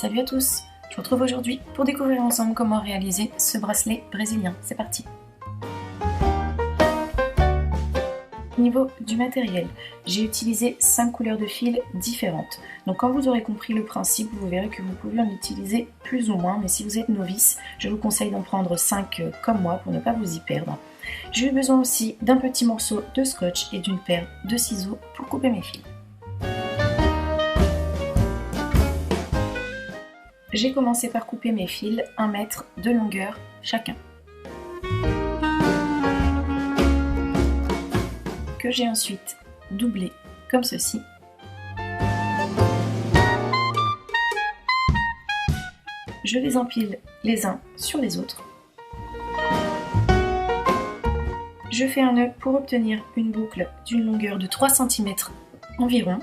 Salut à tous! Je vous retrouve aujourd'hui pour découvrir ensemble comment réaliser ce bracelet brésilien. C'est parti! Niveau du matériel, j'ai utilisé 5 couleurs de fil différentes. Donc quand vous aurez compris le principe, vous verrez que vous pouvez en utiliser plus ou moins, mais si vous êtes novice, je vous conseille d'en prendre 5 comme moi pour ne pas vous y perdre. J'ai eu besoin aussi d'un petit morceau de scotch et d'une paire de ciseaux pour couper mes fils. J'ai commencé par couper mes fils 1 mètre de longueur chacun, que j'ai ensuite doublé comme ceci. Je les empile les uns sur les autres. Je fais un nœud pour obtenir une boucle d'une longueur de 3 cm environ.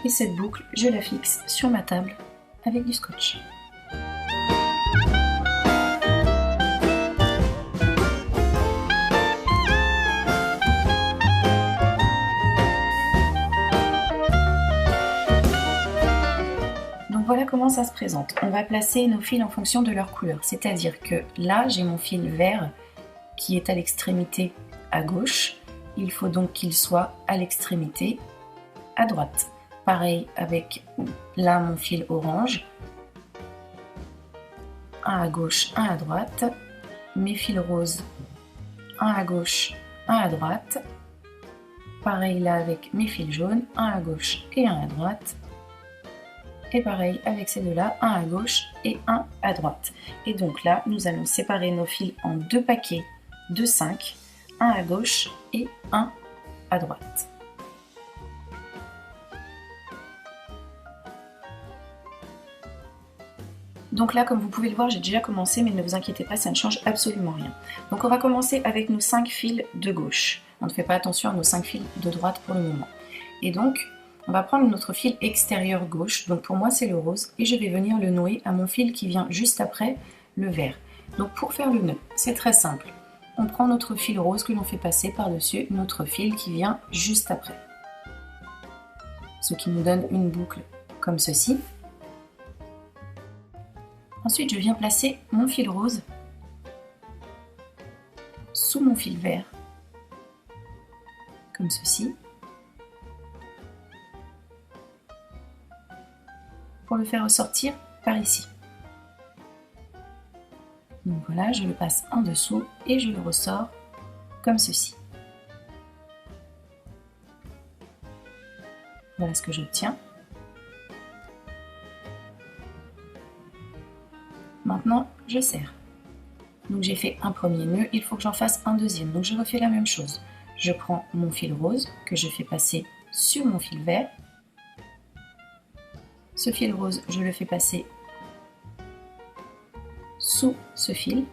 Et cette boucle, je la fixe sur ma table avec du scotch. Donc voilà comment ça se présente. On va placer nos fils en fonction de leur couleur. C'est-à-dire que là, j'ai mon fil vert qui est à l'extrémité à gauche. Il faut donc qu'il soit à l'extrémité à droite. Pareil avec là mon fil orange, un à gauche, un à droite, mes fils roses, un à gauche, un à droite, pareil là avec mes fils jaunes, un à gauche et un à droite, et pareil avec ces deux-là, un à gauche et un à droite. Et donc là, nous allons séparer nos fils en 2 paquets de 5, un à gauche et un à droite. Donc là, comme vous pouvez le voir, j'ai déjà commencé, mais ne vous inquiétez pas, ça ne change absolument rien. Donc on va commencer avec nos 5 fils de gauche. On ne fait pas attention à nos 5 fils de droite pour le moment. Et donc, on va prendre notre fil extérieur gauche, donc pour moi c'est le rose, et je vais venir le nouer à mon fil qui vient juste après, le vert. Donc pour faire le nœud, c'est très simple. On prend notre fil rose que l'on fait passer par-dessus notre fil qui vient juste après. Ce qui nous donne une boucle comme ceci. Ensuite, je viens placer mon fil rose sous mon fil vert, comme ceci, pour le faire ressortir par ici. Donc voilà, je le passe en dessous et je le ressors comme ceci. Voilà ce que j'obtiens. Maintenant, je serre. Donc j'ai fait un premier nœud, il faut que j'en fasse un deuxième. Donc je refais la même chose. Je prends mon fil rose que je fais passer sur mon fil vert. Ce fil rose, je le fais passer sous ce fil.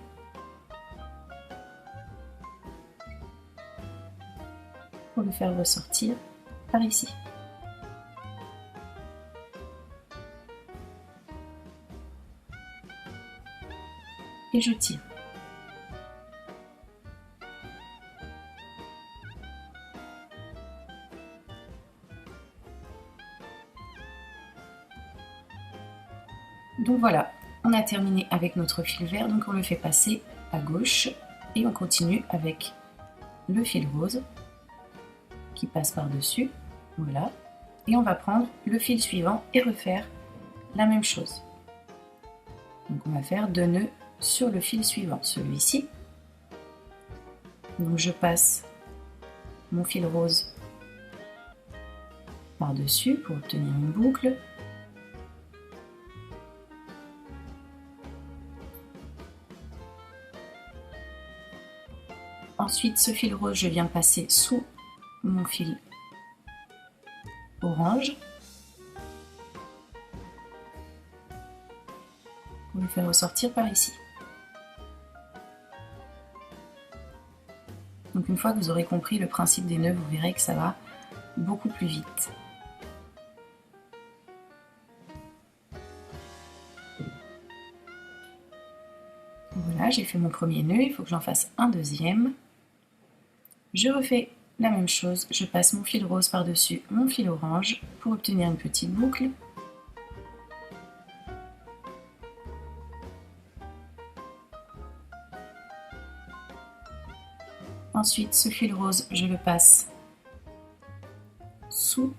Pour le faire ressortir par ici. Et je tire. Donc voilà, on a terminé avec notre fil vert, donc on le fait passer à gauche et on continue avec le fil rose qui passe par-dessus, voilà, et on va prendre le fil suivant et refaire la même chose. Donc on va faire 2 nœuds sur le fil suivant, celui-ci. Donc je passe mon fil rose par-dessus pour obtenir une boucle. Ensuite, ce fil rose, je viens passer sous mon fil orange pour le faire ressortir par ici. Donc une fois que vous aurez compris le principe des nœuds, vous verrez que ça va beaucoup plus vite. Voilà, Voilà, j'ai fait mon premier nœud, il faut que j'en fasse un deuxième. Je refais la même chose, je passe mon fil rose par-dessus mon fil orange pour obtenir une petite boucle. Ensuite, ce fil rose, je le passe sous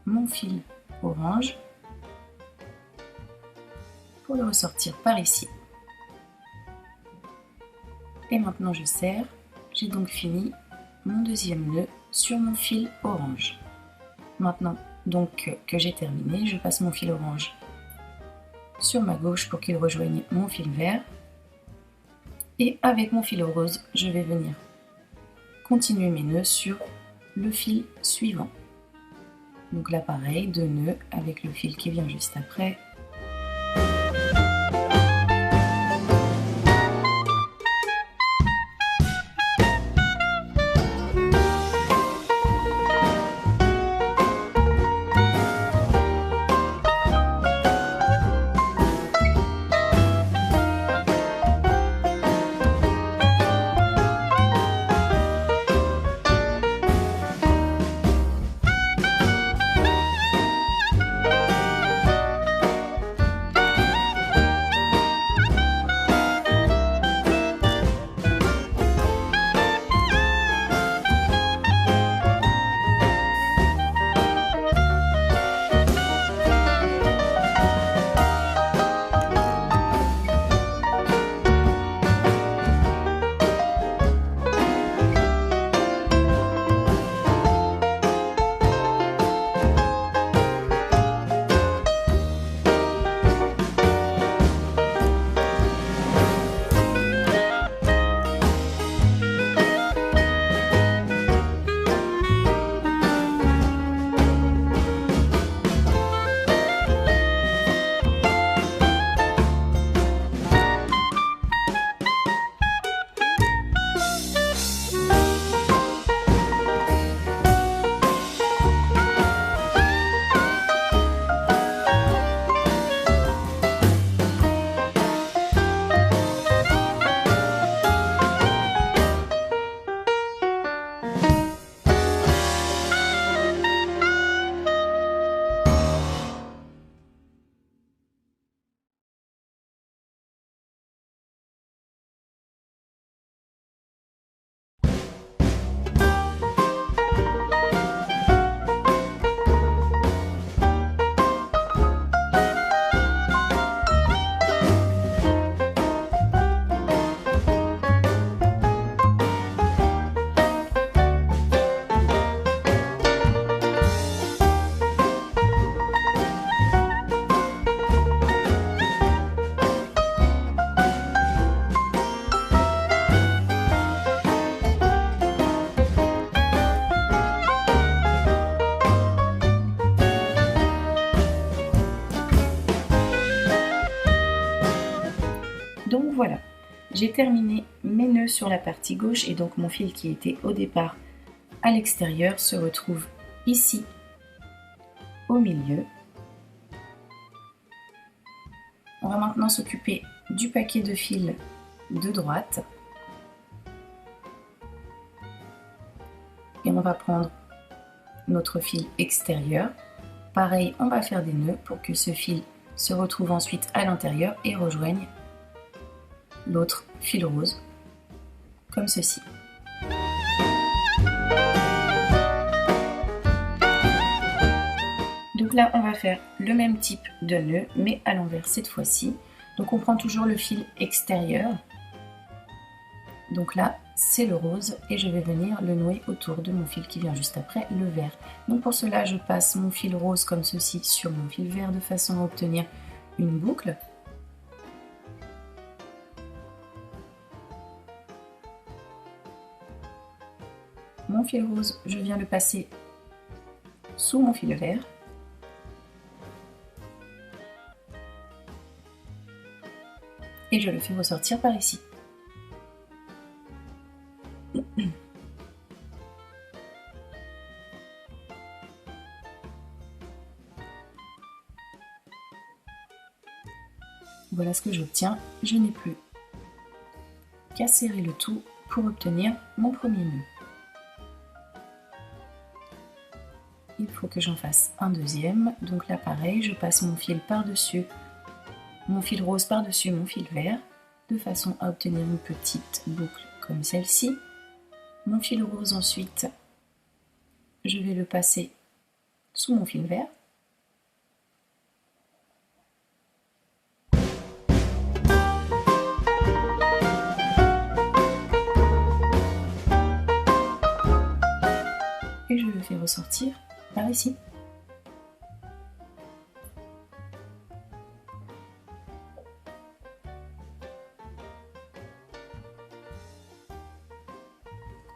mon fil orange pour le ressortir par ici. Et maintenant je serre. J'ai donc fini mon deuxième nœud sur mon fil orange. Maintenant donc que j'ai terminé, je passe mon fil orange sur ma gauche pour qu'il rejoigne mon fil vert. Et avec mon fil rose, je vais venir continuer mes nœuds sur le fil suivant. Donc là pareil, 2 nœuds avec le fil qui vient juste après. Donc voilà, j'ai terminé mes nœuds sur la partie gauche et donc mon fil qui était au départ à l'extérieur se retrouve ici au milieu. On va maintenant s'occuper du paquet de fils de droite et on va prendre notre fil extérieur. Pareil, on va faire des nœuds pour que ce fil se retrouve ensuite à l'intérieur et rejoigne l'autre fil rose, comme ceci. Donc là, on va faire le même type de nœud, mais à l'envers cette fois-ci. Donc on prend toujours le fil extérieur. Donc là, c'est le rose et je vais venir le nouer autour de mon fil qui vient juste après, le vert. Donc pour cela, je passe mon fil rose comme ceci sur mon fil vert de façon à obtenir une boucle. Mon fil rose, je viens le passer sous mon fil vert. Et je le fais ressortir par ici. Voilà ce que j'obtiens. Je n'ai plus qu'à serrer le tout pour obtenir mon premier nœud. Il faut que j'en fasse un deuxième, donc là pareil, je passe mon fil par-dessus, mon fil rose par-dessus mon fil vert, de façon à obtenir une petite boucle comme celle-ci. Mon fil rose ensuite, je vais le passer sous mon fil vert. Et je le fais ressortir par ici.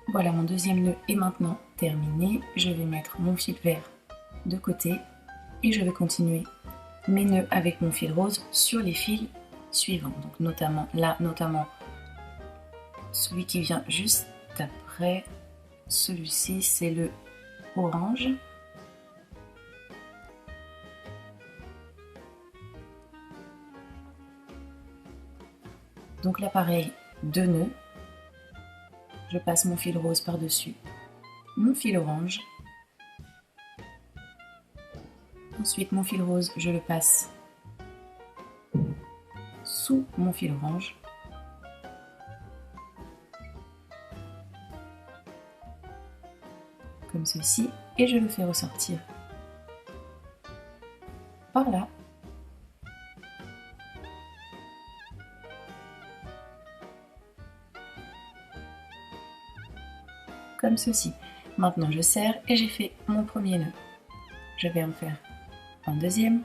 Voilà, mon deuxième nœud est maintenant terminé. Je vais mettre mon fil vert de côté et je vais continuer mes nœuds avec mon fil rose sur les fils suivants. Donc notamment celui qui vient juste après, celui-ci c'est le orange. Donc là pareil, 2 nœuds. Je passe mon fil rose par-dessus mon fil orange. Ensuite, mon fil rose, je le passe sous mon fil orange. Comme ceci. Et je le fais ressortir par là. Comme ceci. Maintenant je serre et j'ai fait mon premier nœud. Je vais en faire un deuxième.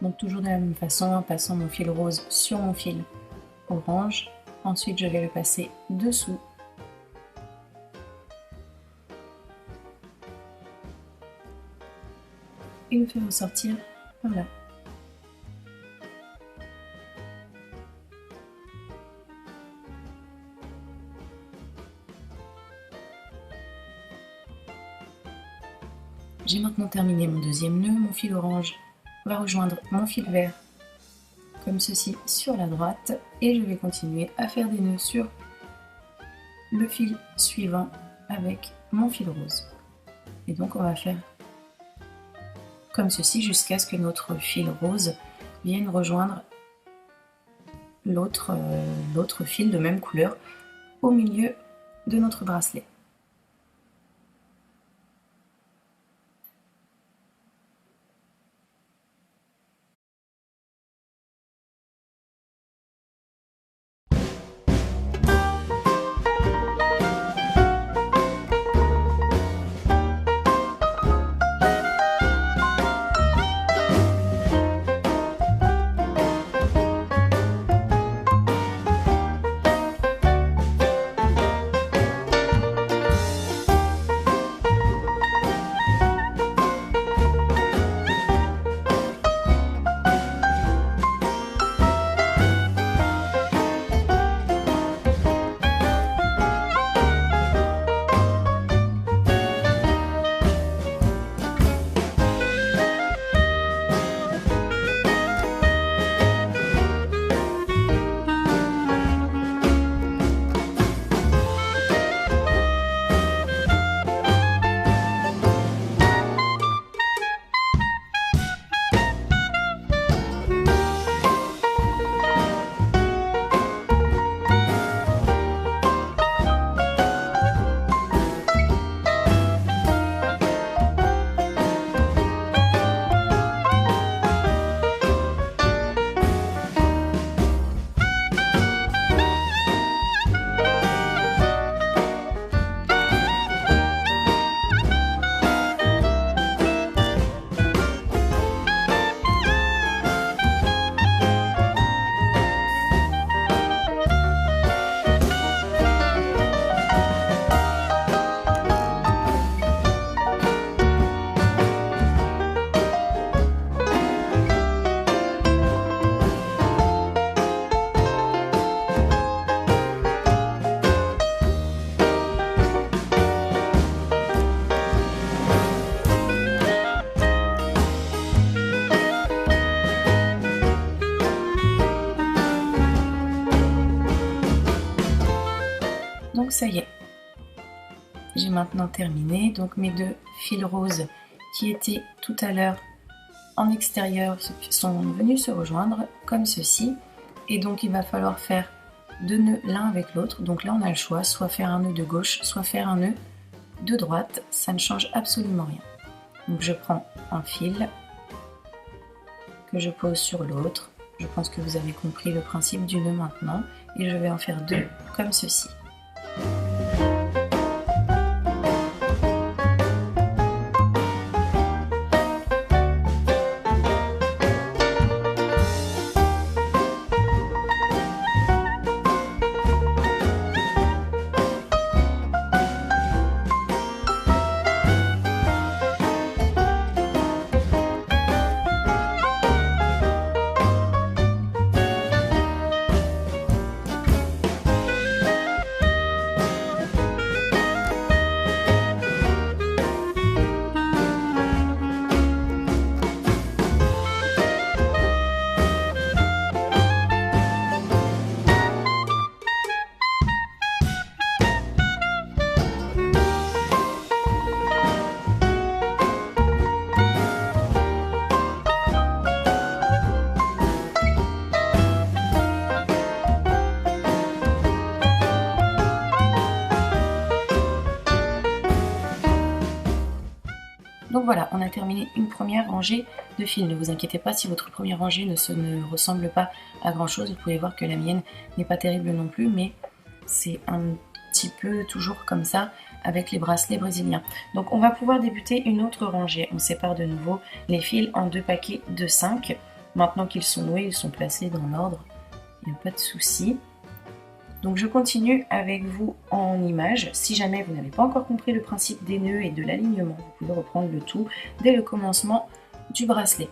Donc toujours de la même façon, en passant mon fil rose sur mon fil orange. Ensuite je vais le passer dessous. Et le faire ressortir par là. J'ai maintenant terminé mon deuxième nœud. Mon fil orange va rejoindre mon fil vert comme ceci sur la droite et je vais continuer à faire des nœuds sur le fil suivant avec mon fil rose. Et donc on va faire comme ceci jusqu'à ce que notre fil rose vienne rejoindre l'autre fil de même couleur au milieu de notre bracelet. Donc ça y est, j'ai maintenant terminé. Donc mes 2 fils roses qui étaient tout à l'heure en extérieur sont venus se rejoindre comme ceci. Et donc il va falloir faire 2 nœuds l'un avec l'autre. Donc là on a le choix, soit faire un nœud de gauche, soit faire un nœud de droite. Ça ne change absolument rien. Donc je prends un fil que je pose sur l'autre. Je pense que vous avez compris le principe du nœud maintenant. Et je vais en faire 2 comme ceci. Donc voilà, on a terminé une première rangée de fils. Ne vous inquiétez pas si votre première rangée ne ressemble pas à grand chose. Vous pouvez voir que la mienne n'est pas terrible non plus, mais c'est un petit peu toujours comme ça avec les bracelets brésiliens. Donc on va pouvoir débuter une autre rangée. On sépare de nouveau les fils en 2 paquets de 5. Maintenant qu'ils sont noués, ils sont placés dans l'ordre. Il n'y a pas de souci. Donc je continue avec vous en image. Si jamais vous n'avez pas encore compris le principe des nœuds et de l'alignement, vous pouvez reprendre le tout dès le commencement du bracelet.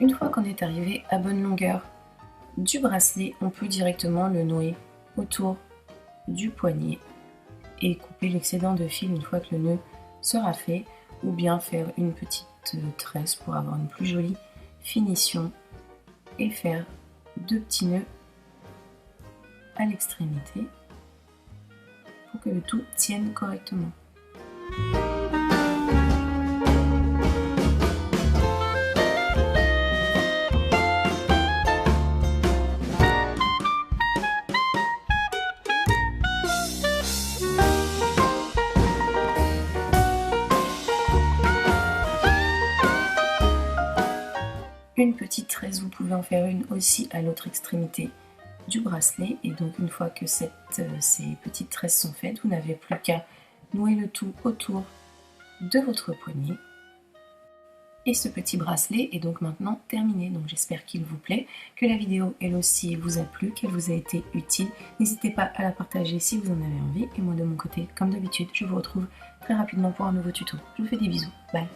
Une fois qu'on est arrivé à bonne longueur du bracelet, on peut directement le nouer autour du poignet et couper l'excédent de fil une fois que le nœud sera fait, ou bien faire une petite tresse pour avoir une plus jolie finition et faire 2 petits nœuds à l'extrémité pour que le tout tienne correctement. Une petite tresse, vous pouvez en faire une aussi à l'autre extrémité du bracelet, et donc une fois que ces petites tresses sont faites, vous n'avez plus qu'à nouer le tout autour de votre poignet. Et ce petit bracelet est donc maintenant terminé. Donc j'espère qu'il vous plaît, que la vidéo elle aussi vous a plu, qu'elle vous a été utile. N'hésitez pas à la partager si vous en avez envie, et moi de mon côté, comme d'habitude, je vous retrouve très rapidement pour un nouveau tuto. Je vous fais des bisous, bye.